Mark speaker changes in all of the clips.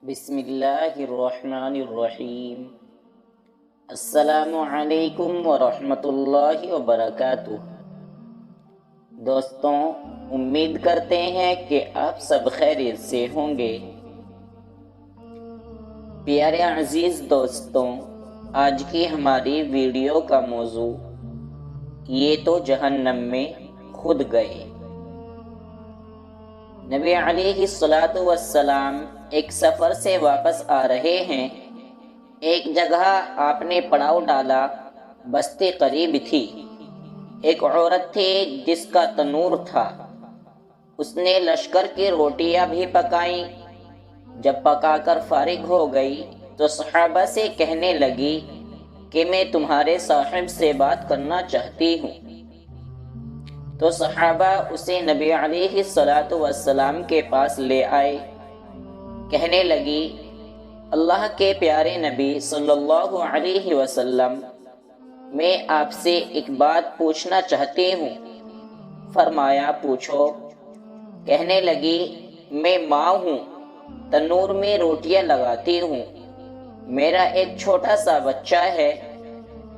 Speaker 1: بسم اللہ الرحمن الرحیم۔ السلام علیکم ورحمۃ اللہ وبرکاتہ۔ دوستوں، امید کرتے ہیں کہ آپ سب خیریت سے ہوں گے۔ پیارے عزیز دوستوں، آج کی ہماری ویڈیو کا موضوع یہ تو جہنم میں خود گئے۔ نبی علیہ الصلاۃ والسلام ایک سفر سے واپس آ رہے ہیں۔ ایک جگہ آپ نے پڑاؤ ڈالا، بستی قریب تھی۔ ایک عورت تھی جس کا تنور تھا۔ اس نے لشکر کی روٹیاں بھی پکائیں۔ جب پکا کر فارغ ہو گئی تو صحابہ سے کہنے لگی کہ میں تمہارے صاحب سے بات کرنا چاہتی ہوں۔ تو صحابہ اسے نبی علیہ الصلاۃ والسلام کے پاس لے آئے۔ کہنے لگی، اللہ کے پیارے نبی صلی اللہ علیہ وسلم، میں آپ سے ایک بات پوچھنا چاہتی ہوں۔ فرمایا، پوچھو۔ کہنے لگی، میں ماں ہوں، تنور میں روٹیاں لگاتی ہوں۔ میرا ایک چھوٹا سا بچہ ہے،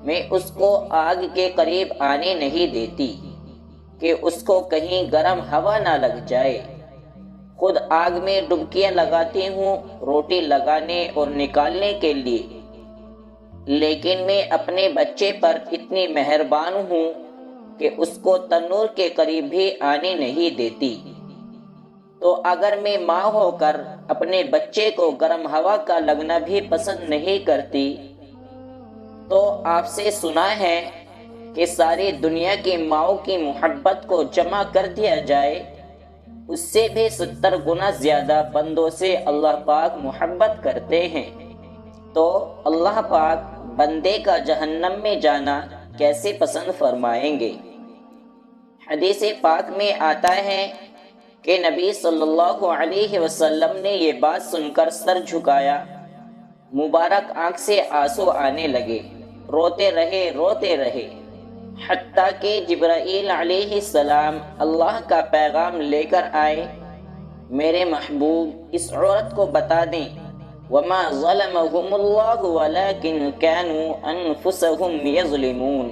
Speaker 1: میں اس کو آگ کے قریب آنے نہیں دیتی کہ اس کو کہیں گرم ہوا نہ لگ جائے۔ خود آگ میں ڈبکیاں لگاتی ہوں روٹی لگانے اور نکالنے کے لیے، لیکن میں اپنے بچے پر اتنی مہربان ہوں کہ اس کو تنور کے قریب بھی آنے نہیں دیتی۔ تو اگر میں ماں ہو کر اپنے بچے کو گرم ہوا کا لگنا بھی پسند نہیں کرتی، تو آپ سے سنا ہے کہ ساری دنیا کی ماؤں کی محبت کو جمع کر دیا جائے، اس سے بھی 70 گنا زیادہ بندوں سے اللہ پاک محبت کرتے ہیں۔ تو اللہ پاک بندے کا جہنم میں جانا کیسے پسند فرمائیں گے؟ حدیث پاک میں آتا ہے کہ نبی صلی اللہ علیہ وسلم نے یہ بات سن کر سر جھکایا، مبارک آنکھ سے آنسو آنے لگے، روتے رہے حتیٰ کہ جبرائیل علیہ السلام اللہ کا پیغام لے کر آئے، میرے محبوب اس عورت کو بتا دیں، وما ظلمهم اللہ ولکن كانوا انفسهم یظلمون،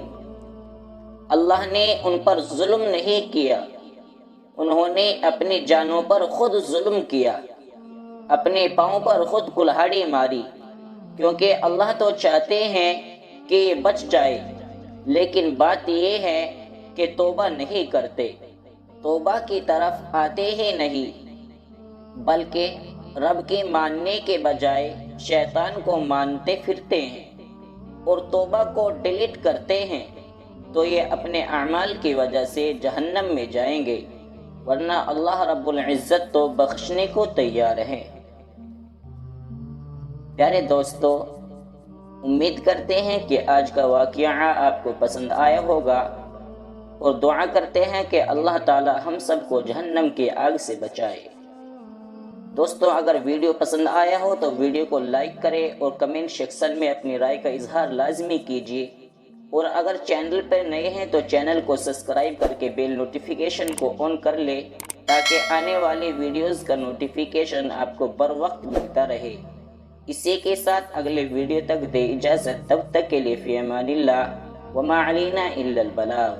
Speaker 1: اللہ نے ان پر ظلم نہیں کیا، انہوں نے اپنی جانوں پر خود ظلم کیا، اپنے پاؤں پر خود کلہاڑی ماری، کیونکہ اللہ تو چاہتے ہیں کہ یہ بچ جائے، لیکن بات یہ ہے کہ توبہ نہیں کرتے، توبہ کی طرف آتے ہی نہیں، بلکہ رب کے ماننے کے بجائے شیطان کو مانتے پھرتے ہیں اور توبہ کو ڈیلیٹ کرتے ہیں، تو یہ اپنے اعمال کی وجہ سے جہنم میں جائیں گے، ورنہ اللہ رب العزت تو بخشنے کو تیار ہے۔ پیارے دوستو، امید کرتے ہیں کہ آج کا واقعہ آپ کو پسند آیا ہوگا، اور دعا کرتے ہیں کہ اللہ تعالی ہم سب کو جہنم کی آگ سے بچائے۔ دوستو، اگر ویڈیو پسند آیا ہو تو ویڈیو کو لائک کریں اور کمنٹ سیکشن میں اپنی رائے کا اظہار لازمی کیجیے، اور اگر چینل پر نئے ہیں تو چینل کو سبسکرائب کر کے بیل نوٹیفیکیشن کو آن کر لیں تاکہ آنے والی ویڈیوز کا نوٹیفیکیشن آپ کو بر وقت ملتا رہے۔ اسی کے ساتھ اگلے ویڈیو تک دے اجازت، تب تک کے لیے فی امان اللہ، وما علینا الا البلاغ۔